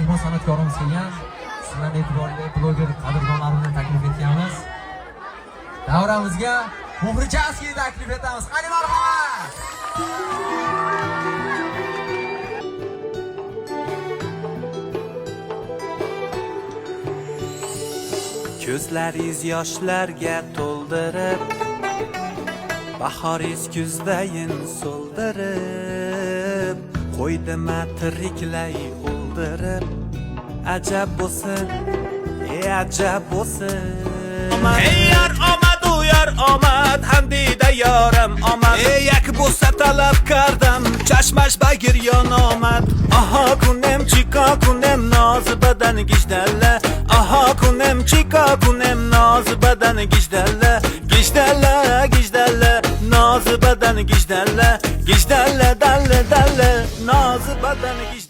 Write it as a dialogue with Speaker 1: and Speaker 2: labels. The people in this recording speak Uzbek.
Speaker 1: mehmon san'atkorimiz kelgan. Sizlarni e'tiborli bloger qadrdonlarimizni taklif etganmiz. Davramizga Muhrichevskiy taklif etamiz. Qani marhamat.
Speaker 2: Ko'zlaringiz yoshlarga to'ldirib, bahoringiz kuzdayin so'ldirib, qo'ydima tiriklay o'ldirib, ajab bo'lsin, ajab bo'lsin. Ey yar omad, u yar omad, hamdida yorim omad. Ey yak bo'lsa talabkardam, chashmash bagir yon omad. Aha kunem chika kunem noz badan gijdalla. Aha kunem chika kunem noz badan gijdalla. Gijdalla gijdalla noz badan gijdalla. Gijdalla dalle dalle noz badan gijdalla.